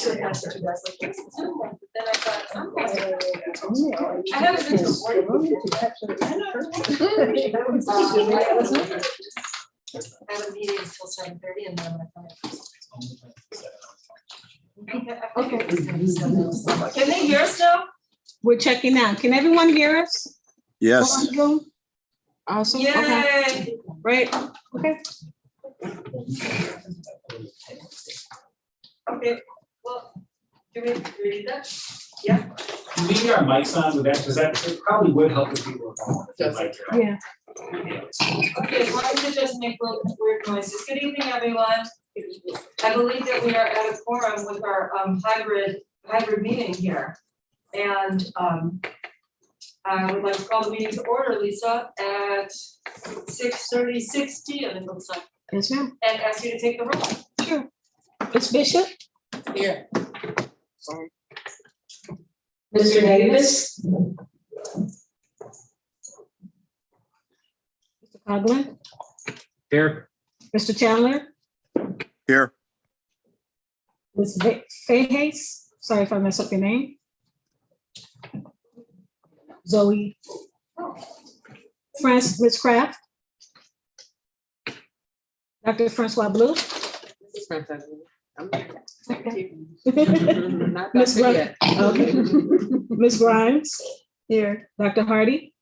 should have such a best like this. But then I thought, I haven't been to a board meeting. I have a meeting until 7:30 and then I'm gonna. Can they hear us now? We're checking now. Can everyone hear us? Yes. Awesome. Yay! Okay. Right. Okay. Okay, well, do we read that? Yeah. Can we get our mics on with that, because that it probably would help if people were home. If they'd like to. Yeah. Okay, as long as it doesn't make weird noises. Good evening, everyone. I believe that we are at a quorum with our hybrid meeting here. And I would like to call the meeting to order, Lisa, at 6:36 p.m. it looks like, Yes, ma'am. and ask you to take the roll. Sure. Ms. Bishop? Here. Sorry. Mr. Davis? Mr. Coughlin? Here. Mr. Chandler? Here. Ms. Fahas? Sorry if I mess up your name. Zoe? Ms. Kraft? Dr. Francois Blue? Ms. Okay. Ms. Grimes? Here. Dr. Hardy?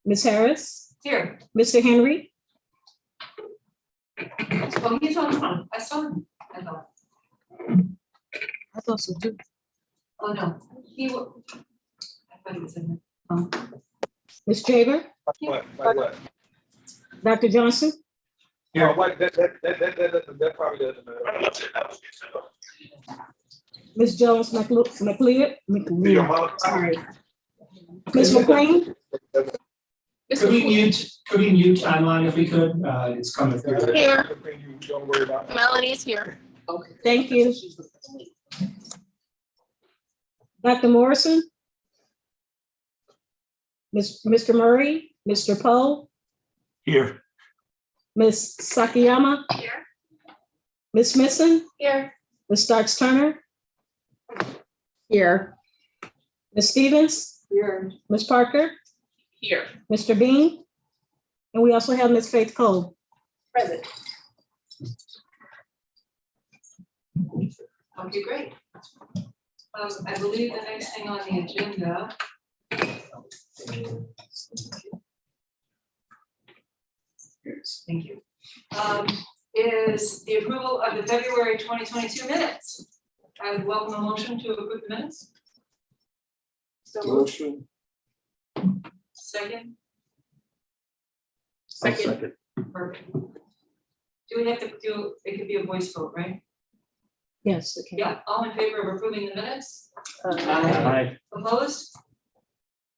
Ms. Harris? Here. Mr. Henry? Oh, he's on the phone. I saw him. I thought. I thought so too. Oh, no. I thought he was in there. Ms. Jaber? What? Dr. Johnson? Here. That probably doesn't matter. Ms. Jones McLeod? Sorry. Ms. McLean? Could we mute online if we could? It's coming through. Here, Don't worry about it. Melanie's here. Okay. Thank you. Dr. Morrison? Mr. Murray? Mr. Poe? Here. Ms. Sakayama? Here. Ms. Smithson? Here. Ms. Starks Turner? Here. Ms. Stevens? Here. Ms. Parker? Here. Mr. Bean? And we also have Ms. Faith Cole. Present. Okay, great. I believe the next thing on the agenda. Thank you. Is the approval of the February 2022 minutes. I would welcome a motion to approve the minutes. So moved. Motion. Second. Second. Perfect. Do we have to do, it could be a voice vote, right? Yes, okay. Yeah, all in favor of approving the minutes? Hi. Opposed?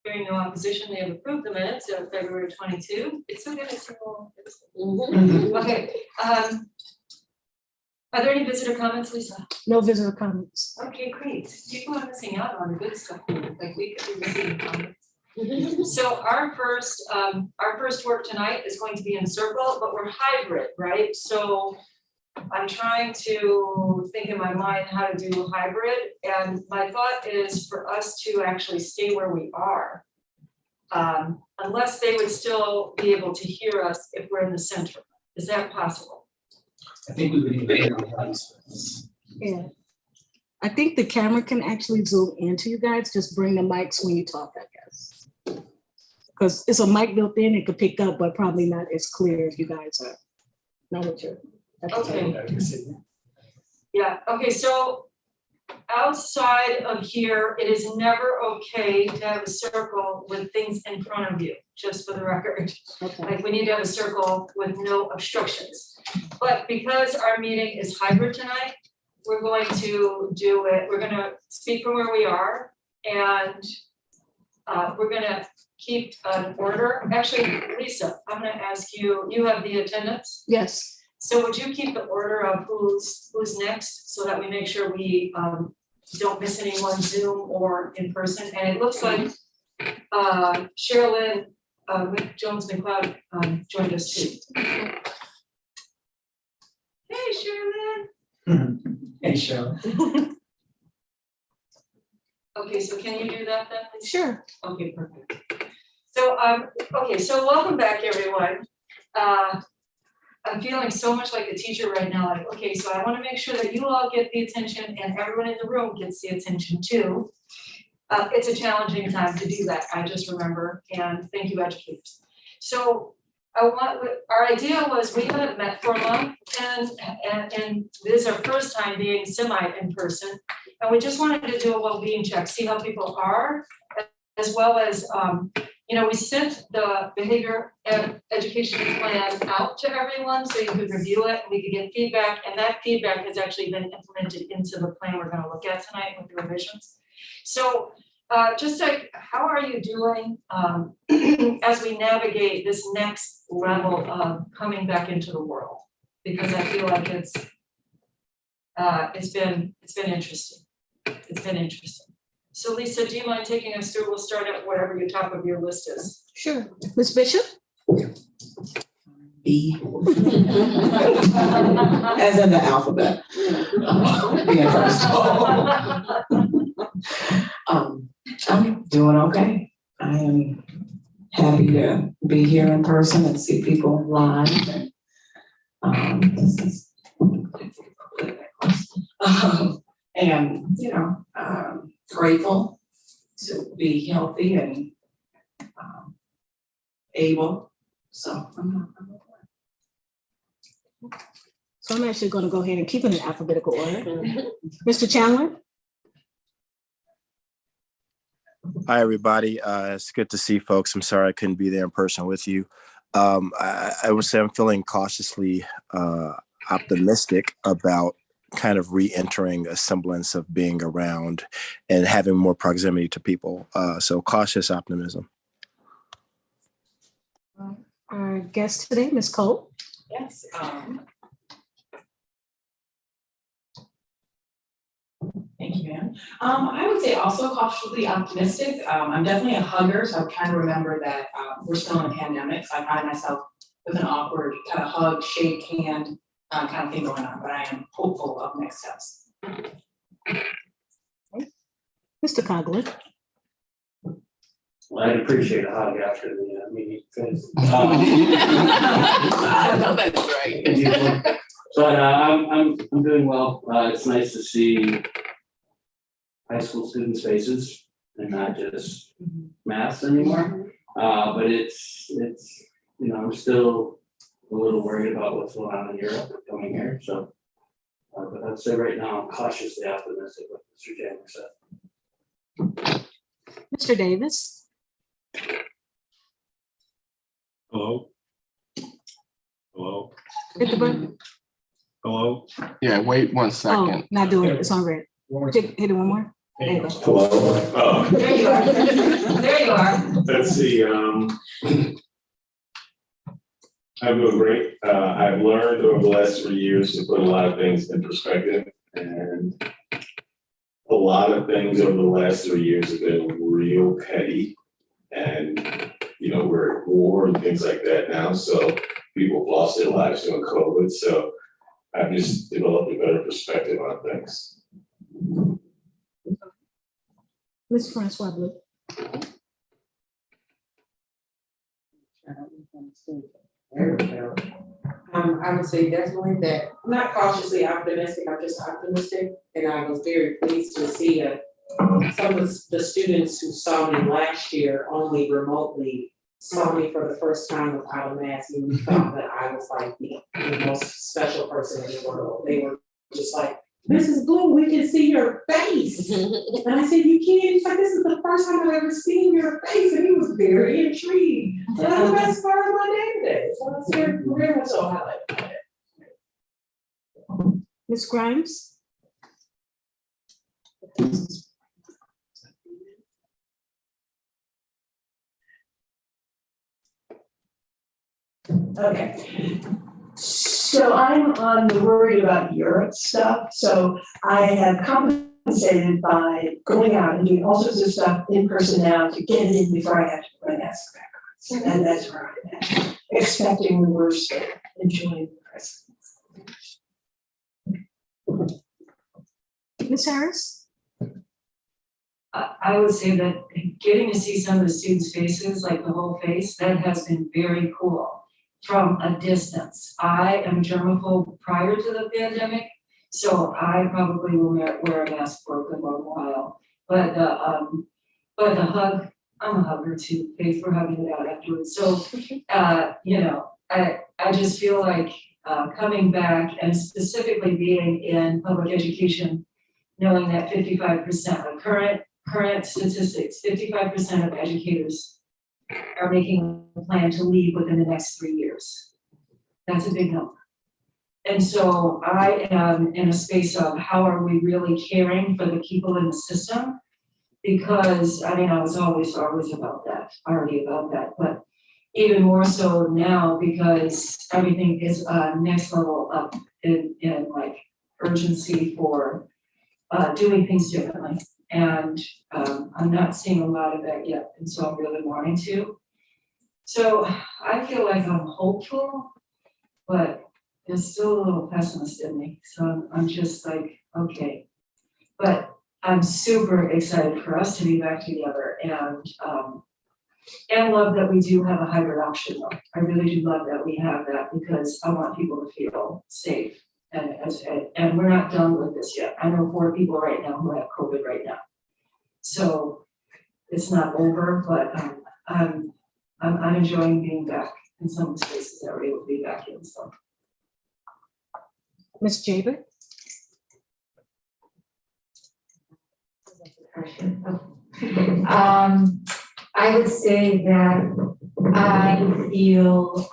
Hearing no opposition, they have approved the minutes of February 22. It's so good to see all. Okay, are there any visitor comments, Lisa? No visitor comments. Okay, great. People are missing out on the good stuff, like we could be missing comments. So our first work tonight is going to be in circle, but we're hybrid, right? So I'm trying to think in my mind how to do hybrid, and my thought is for us to actually stay where we are. Unless they would still be able to hear us if we're in the center. Is that possible? I think we would need to hear the audience. Yeah. I think the camera can actually zoom into you guys. Just bring the mics when you talk, I guess. Because it's a mic built in, it could pick up, but probably not as clear if you guys are not what you're. Okay. Yeah, okay, so outside of here, it is never okay to have a circle with things in front of you, just for the record. Okay. Like, we need to have a circle with no obstructions. But because our meeting is hybrid tonight, we're going to do it, we're gonna speak from where we are, and we're gonna keep an order. Actually, Lisa, I'm gonna ask you, you have the attendance? Yes. So would you keep the order of who's next, so that we make sure we don't miss anyone Zoom or in person? And it looks like Sherilyn Jones McLeod joined us too. Hey, Sherilyn. Hey, Cheryl. Okay, so can you do that then? please? Sure. Okay, perfect. So, okay, so welcome back, everyone. I'm feeling so much like a teacher right now, like, okay, so I wanna make sure that you all get the attention and everyone in the room gets the attention too. It's a challenging time to do that, I just remember, and thank you, educators. So, our idea was we haven't met for a month, and this is our first time being semi in person. And we just wanted to do a well-being check, see how people are, as well as, you know, we sent the behavior and education plan out to everyone so you could review it, and we could get feedback, and that feedback has actually been implemented into the plan we're gonna look at tonight with the revisions. So, just like, how are you doing, as we navigate this next level of coming back into the world? Because I feel like it's been interesting. It's been interesting. So Lisa, do you mind taking us through? We'll start at whatever your top of your list is. Sure. Ms. Bishop? B. As in the alphabet. Being first. I'm doing okay. I am happy to be here in person and see people live. And you know, grateful to be healthy and able. So I'm So I'm actually gonna go ahead and keep it in alphabetical order. Mr. Chandler? Hi, everybody. It's good to see folks. I'm sorry I couldn't be there in person with you. I would say I'm feeling cautiously optimistic about kind of re-entering a semblance of being around and having more proximity to people. So cautious optimism. Our guest today, Ms. Cole? Yes. Thank you, ma'am. I would say also cautiously optimistic. I'm definitely a hugger, so I'm trying to remember that we're still in a pandemic, so I find myself with an awkward kind of hug, shake hand kind of thing going on, but I am hopeful of next steps. Mr. Coughlin? Well, I'd appreciate a hug after the meeting. I know that's right. But I'm doing well. It's nice to see high school students' faces and not just masks anymore. But it's you know, I'm still a little worried about what's going on in Europe coming here. So, but I'd say right now I'm cautiously optimistic, like Mr. Chandler said. Mr. Davis? Hello? Hello? Hit the button. Hello? Yeah, wait 1 Oh, second. not doing it. It's on red. Hit it one more. There you go. Hello? Oh, There you are. There you are. let's see, I'm doing great. I've learned over the last 3 years to put a lot of things in perspective, and a lot of things over the last 3 years have been real petty. And, you know, we're at war and things like that now, so people have lost their lives during COVID, so I've just developed a better perspective on things. Ms. Francois Blue? I would say definitely that, I'm not cautiously optimistic, I'm just optimistic. And I was very pleased to see that some of the students who saw me last year only remotely saw me for the first time without a mask, and we thought that I was like the most special person in the world. They were just like, Mrs. Blue, we can see your face. And I said, you can't. He's like, this is the first time I've ever seen your face. And he was very intrigued. So that's the best part of my day today. So it's very much so highlight. Ms. Grimes? Okay, so I'm on the worried about Europe stuff, so I have compensated by going out and doing all sorts of stuff in person now to get it in before I have to put my mask back on. And that's where I'm at, expecting the worst, but enjoying the present. Ms. Harris? I would say that getting to see some of the students' faces, like the whole face, that has been very cool from a distance. I am germaphobe prior to the pandemic, so I probably will wear a mask for a good long while. But the hug, I'm a hugger too, Faith, we're hugging it out afterwards. So, you know, I just feel like coming back and specifically being in public education, knowing that 55% of current statistics, 55% of educators are making a plan to leave within the next 3 years. That's a big number. And so I am in a space of how are we really caring for the people in the system? Because I mean, I was always about that, already about that, but even more so now because everything is next level up in like urgency for doing things differently. And I'm not seeing a lot of that yet, and so I'm really wanting to. So I feel like I'm hopeful, but there's still a little pessimist in me. So I'm just like, okay. But I'm super excited for us to be back together and love that we do have a hybrid option though. I really do love that we have that because I want people to feel safe. And we're not done with this yet. I know 4 people right now who have COVID right now. So it's not over, but I'm enjoying being back in some of the spaces that we're able to be back in, so. Ms. Jaber? I would say that I feel,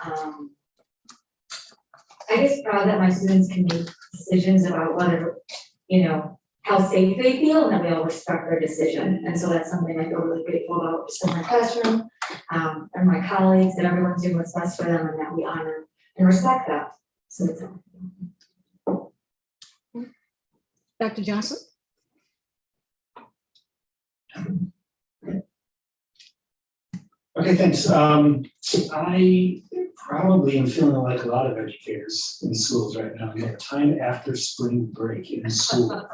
I guess proud that my students can make decisions about whether, you know, how safe they feel and that we all respect their decision. And so that's something I feel really grateful about just in my classroom, and my colleagues, that everyone's doing what's best for them and that we honor and respect that. So it's Dr. Johnson? Okay, thanks. I probably am feeling like a lot of educators in schools right now. You know, time after spring break in school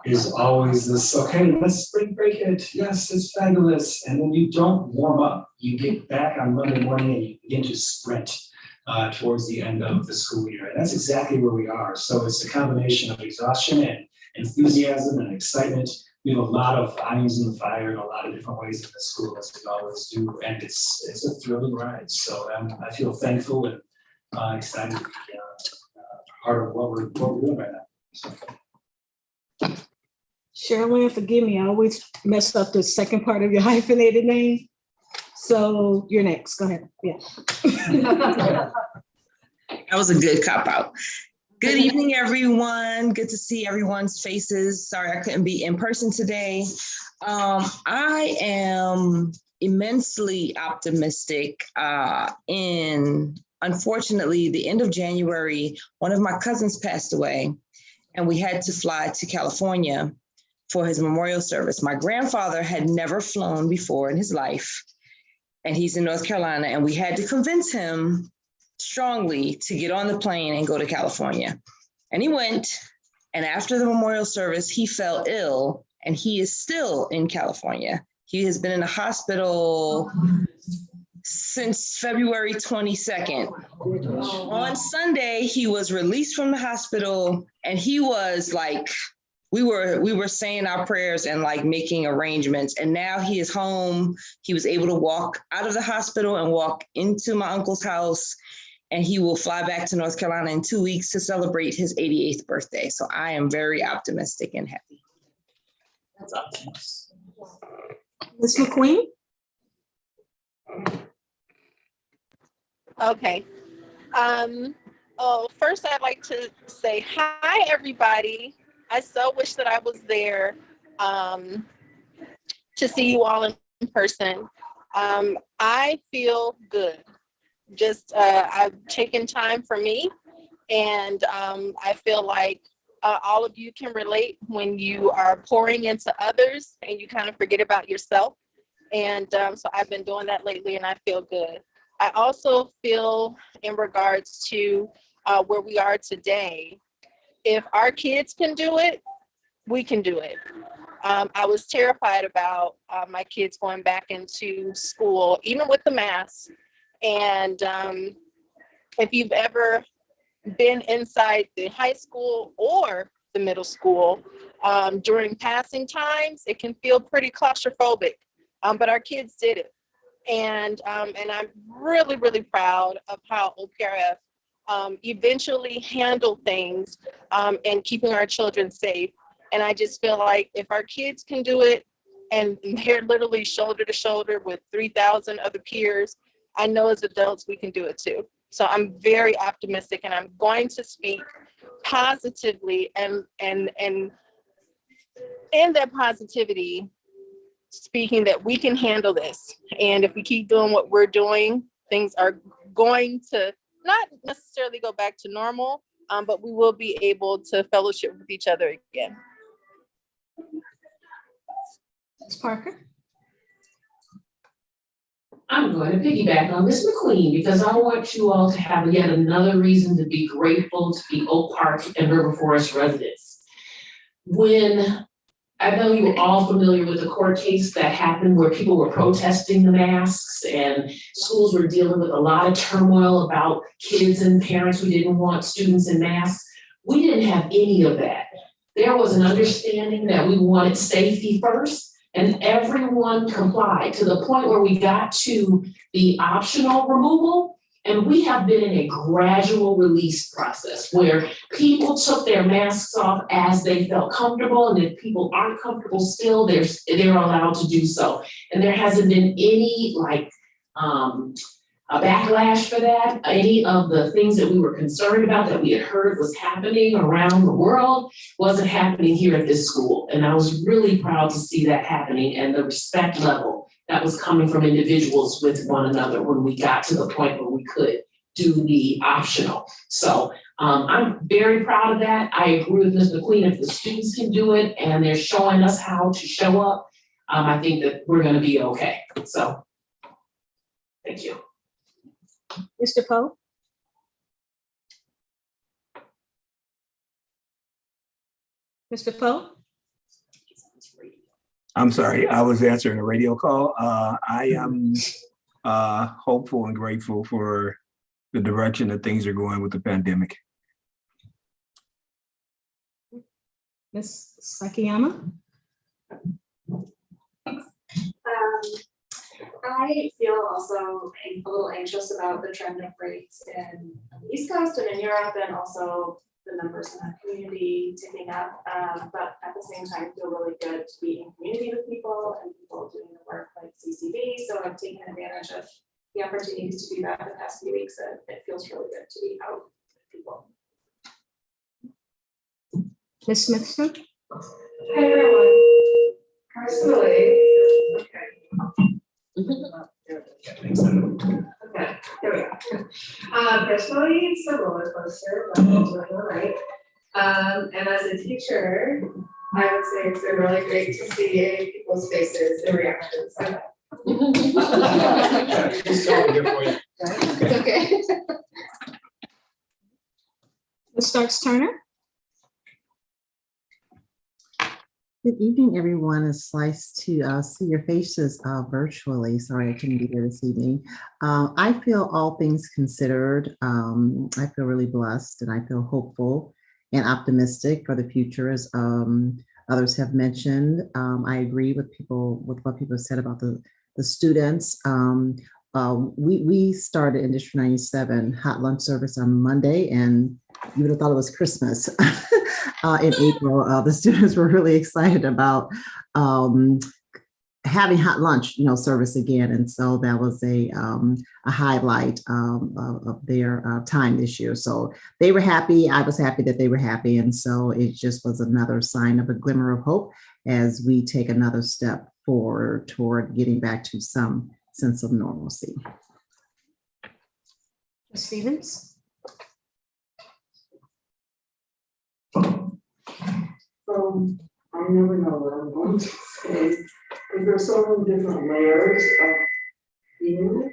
is always this, okay, let's spring break it. Yes, it's fabulous. And then you don't warm up. You get back on Monday morning and you begin to sprint towards the end of the school year. And that's exactly where we are. So it's a combination of exhaustion and enthusiasm and excitement. We have a lot of irons in the fire in a lot of different ways in the school, as we always do, and it's a thrilling ride. So I feel thankful and excited to be part of what we're doing right now. So. Sherilyn, forgive me, I always mess up the second part of your hyphenated name. So you're next, go ahead, yeah. That was a good cop out. Good evening, everyone. Good to see everyone's faces. Sorry I couldn't be in person today. I am immensely optimistic unfortunately, the end of January, one of my cousins passed away and we had to fly to California for his memorial service. My grandfather had never flown before in his life and he's in North Carolina and we had to convince him strongly to get on the plane and go to California. And he went, and after the memorial service, he fell ill and he is still in California. He has been in the hospital since February 22nd. On Sunday, he was released from the hospital and he was like, we were saying our prayers and like making arrangements. And now he is home. He was able to walk out of the hospital and walk into my uncle's house. And he will fly back to North Carolina in 2 weeks to celebrate his 88th birthday. So I am very optimistic and happy. That's optimistic. Ms. McQueen? Okay. First I'd like to say hi, everybody. I so wish that I was there to see you all in person. I feel good. Just I've taken time for me, and I feel like all of you can relate when you are pouring into others and you kind of forget about yourself. And so I've been doing that lately and I feel good. I also feel in regards to where we are today, if our kids can do it, we can do it. I was terrified about my kids going back into school, even with the mask. And if you've ever been inside the high school or the middle school during passing times, it can feel pretty claustrophobic. But our kids did it. And I'm really, really proud of how OPRF eventually handled things and keeping our children safe. And I just feel like if our kids can do it and they're literally shoulder to shoulder with 3,000 other peers, I know as adults we can do it too. So I'm very optimistic, and I'm going to speak positively and in that positivity, speaking that we can handle this. And if we keep doing what we're doing, things are going to not necessarily go back to normal, but we will be able to fellowship with each other again. Ms. Parker? I'm going to piggyback on Ms. McQueen because I want you all to have yet another reason to be grateful to be Oak Park and River Forest residents. When I know you were all familiar with the court case that happened where people were protesting the masks and schools were dealing with a lot of turmoil about kids and parents who didn't want students in masks. We didn't have any of that. There was an understanding that we wanted safety first, and everyone complied to the point where we got to the optional removal. And we have been in a gradual release process where people took their masks off as they felt comfortable. And if people aren't comfortable still, they're allowed to do so. And there hasn't been any a backlash for that. Any of the things that we were concerned about that we had heard was happening around the world wasn't happening here at this school. And I was really proud to see that happening and the respect level that was coming from individuals with one another when we got to the point where we could do the optional. So I'm very proud of that. I agree with Ms. McQueen. If the students can do it and they're showing us how to show up, I think that we're gonna be okay. So, thank you. Mr. Poe? Mr. Poe? I'm sorry, I was answering a radio call. I am hopeful and grateful for the direction that things are going with the pandemic. Ms. Sakiyama? I feel also a little anxious about the trend of rates on the East Coast and in Europe, and also the numbers in our community ticking up. But at the same time, feel really good to be in community with people and people doing the work like CCB. So I've taken advantage of the opportunities to do that the past few weeks, and it feels really good to be out with people. Ms. Smithson? Hi, everyone. Personally, okay, here we go. Personally, it's a roller coaster, but I'm doing all right. And as a teacher, I would say it's been really great to see people's faces and reactions. It's okay. Ms. Starks Turner? Good evening, everyone. It's nice to see your faces virtually. Sorry, I couldn't be here this evening. I feel all things considered, I feel really blessed and I feel hopeful and optimistic for the future, as others have mentioned. I agree with what people said about the students. We started in District 97 hot lunch service on Monday, and you would have thought it was Christmas. In April, the students were really excited about having hot lunch, service again, and so that was a highlight of their time this year. So they were happy. I was happy that they were happy, and so it just was another sign of a glimmer of hope as we take another step forward toward getting back to some sense of normalcy. Ms. Stevens? I never know what I'm going to say, because there's so many different layers of being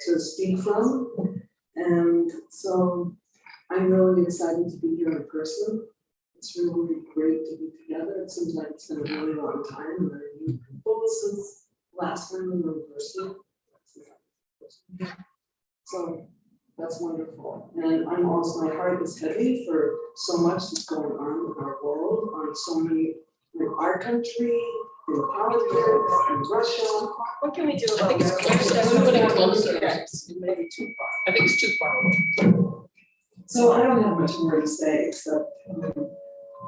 to speak from. And so I'm really excited to be here in person, It's really great to be together. It seems like it's been a really long time, and new people since last time we were in person. So that's wonderful. And I'm also, my heart is heavy for so much that's going on in our world, on so many, in our country, in politics, in Russia. What can we do I about think it's that? closer. Where's A little bit that? closer. It may be too far. I think it's too far away. So I don't have much more to say except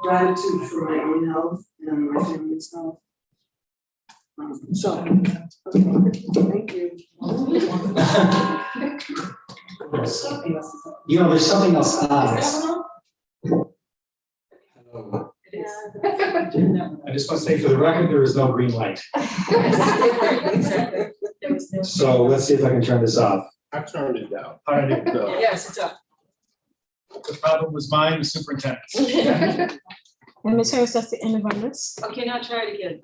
gratitude for my own health and my family's health. So, okay, thank you. There's something else on this. I just want to say for the record, there is no green light. So let's see if I can turn this off. I turned it down. How did it go? Yes, it's up. The problem was mine, the superintendent. And Ms. Harris, that's the end of our list. Okay, now try it again.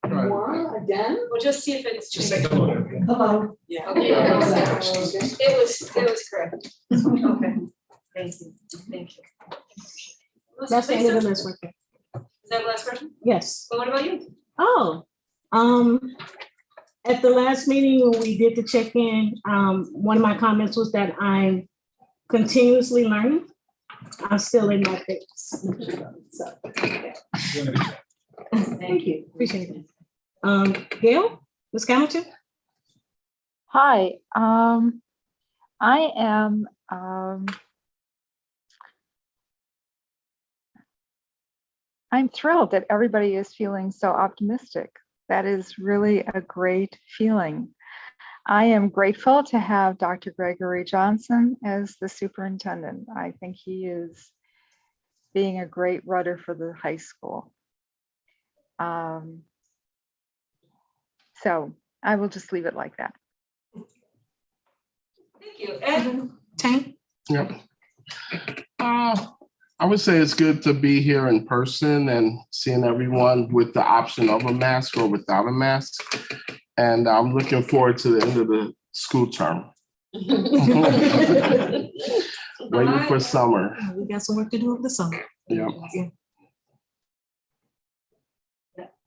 More again? We'll just see if it's. Just say hello. Hello. Yeah. Okay, it was correct. Okay, thank you, thank you. That's the end of the Lisa? list right there. Is that the last question? Yes. Well, what about you? Oh, at the last meeting when we did the check-in, one of my comments was that I'm continuously learning. I'm still in my phase. So, yeah. Thank you, appreciate it. Gail, Ms. Hamilton? Hi, I am, I'm thrilled that everybody is feeling so optimistic. That is really a great feeling. I am grateful to have Dr. Gregory Johnson as the superintendent. I think he is being a great rudder for the high school. So I will just leave it like that. Thank you. Ed? Tank? Yep. I would say it's good to be here in person and seeing everyone with the option of a mask or without a mask. And I'm looking forward to the end of the school term. Waiting for summer. We got some work to do over the summer. Yeah.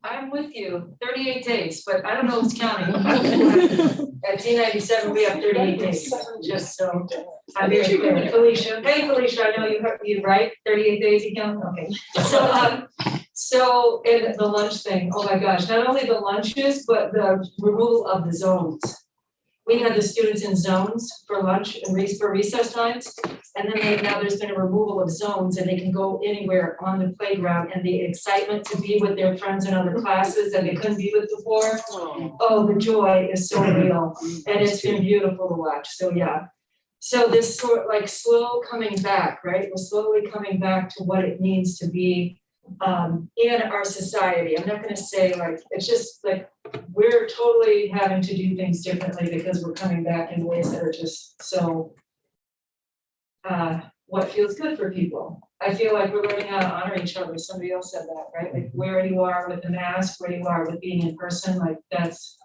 I'm with you, 38 days, but I don't know who's counting. At T97, we have 38 days, just so I'm very clear. Felicia, hey Felicia, I know you heard me right, 38 days you count, okay. So and the lunch thing, oh my gosh, not only the lunches, but the removal of the zones. We had the students in zones for lunch and for recess times, and then now there's been a removal of zones and they can go anywhere on the playground, and the excitement to be with their friends in other classes that they couldn't be with before. Oh, the joy is so real, and it's been beautiful to watch, so yeah. So this sort like slow coming back, right? We're slowly coming back to what it means to be in our society. I'm not gonna say like, it's just like, we're totally having to do things differently because we're coming back in ways that are just so, what feels good for people. I feel like we're learning how to honor each other. Somebody else said that, right? Like where you are with the mask, where you are with being in person, like that's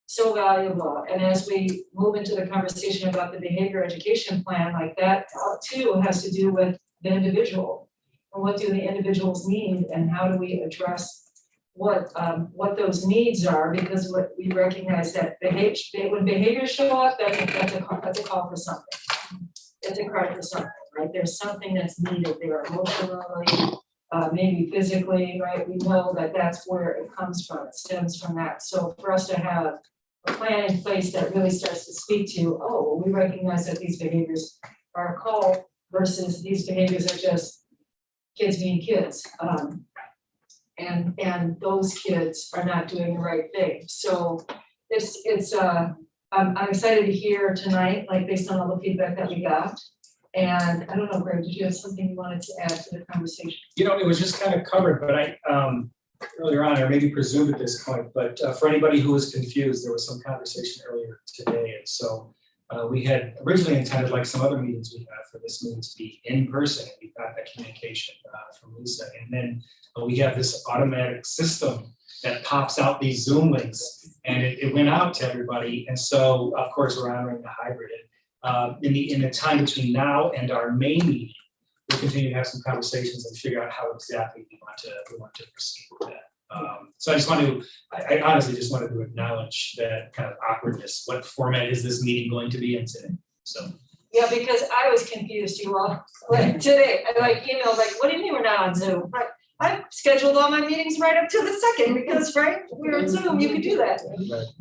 so valuable. And as we move into the conversation about the behavior education plan, like that too has to do with the individual. And what do the individuals need, and how do we address what those needs are? Because what we recognize that when behaviors show up, that's a call for something. It's a cry for something, right? There's something that's needed there emotionally, maybe physically, right? We know that that's where it comes from. It stems from that. So for us to have a plan in place that really starts to speak to, oh, we recognize that these behaviors are a call versus these behaviors are just kids being kids, and those kids are not doing the right thing. So I'm excited to hear tonight, like based on all the feedback that we got. And I don't know, Greg, did you have something you wanted to add to the conversation? You know, it was just kind of covered, but I, earlier on, or maybe presumed at this point, but for anybody who was confused, there was some conversation earlier today. And so we had originally intended, like some other meetings we had, for this meeting to be in person. And we got that communication from Lisa. And then we have this automatic system that pops out these Zoom links, and it went out to everybody. And so, of course, we're honoring the hybrid. In the time between now and our May meeting, we'll continue to have some conversations and figure out how exactly we want to proceed with that. So I just want to, I honestly just wanted to acknowledge that kind of awkwardness. What format is this meeting going to be in today? So. Yeah, because I was confused, you all, like today, I like emailed, like, what do you mean we're not on Zoom? Right, I scheduled all my meetings right up to the second, because, right, we're on Zoom, you can do that.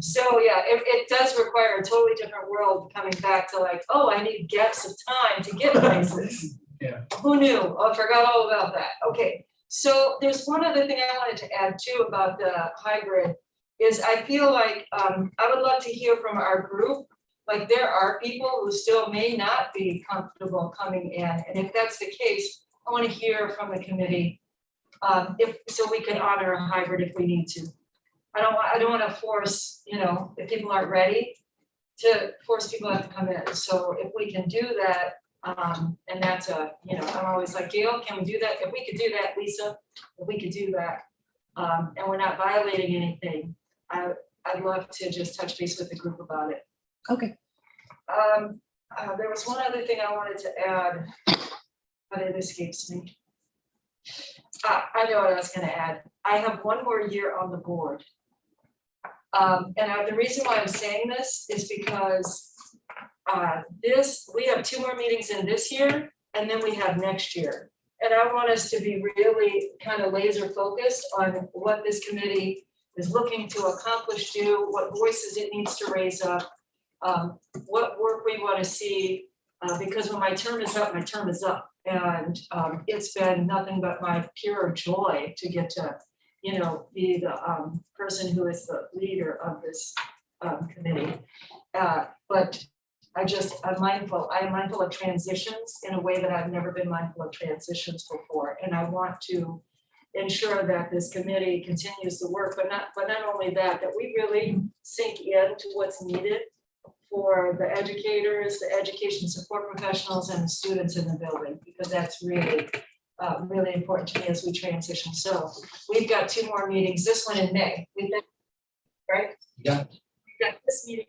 So, yeah, it does require a totally different world coming back to like, oh, I need gaps of time to get places. Yeah. Who knew? Oh, I forgot all about that. Okay, so there's one other thing I wanted to add too about the hybrid, is I feel like, I would love to hear from our group. Like there are people who still may not be comfortable coming in, and if that's the case, I want to hear from the committee. So we can honor a hybrid if we need to. I don't want to force, if people aren't ready to force people to have to come in. So if we can do that, and that's I'm always like, Gail, can we do that? If we could do that, Lisa, if we could do that, and we're not violating anything, I'd love to just touch base with the group about it. Okay. There was one other thing I wanted to add, but it escapes me. I know what I was gonna add. I have one more year on the board. The reason why I'm saying this is because we have 2 more meetings in this year, and then we have next year. And I want us to be really kind of laser focused on what this committee is looking to accomplish, what voices it needs to raise up, what work we want to see, because when my term is up, my term is up. And it's been nothing but my pure joy to get to, be the person who is the leader of this committee. But I'm mindful of transitions in a way that I've never been mindful of transitions before. And I want to ensure that this committee continues to work, but not only that we really sink into what's needed for the educators, the education support professionals, and the students in the building, because that's really, really important to me as we transition. So we've got 2 more meetings, this one in May, right? Yeah. We've got this meeting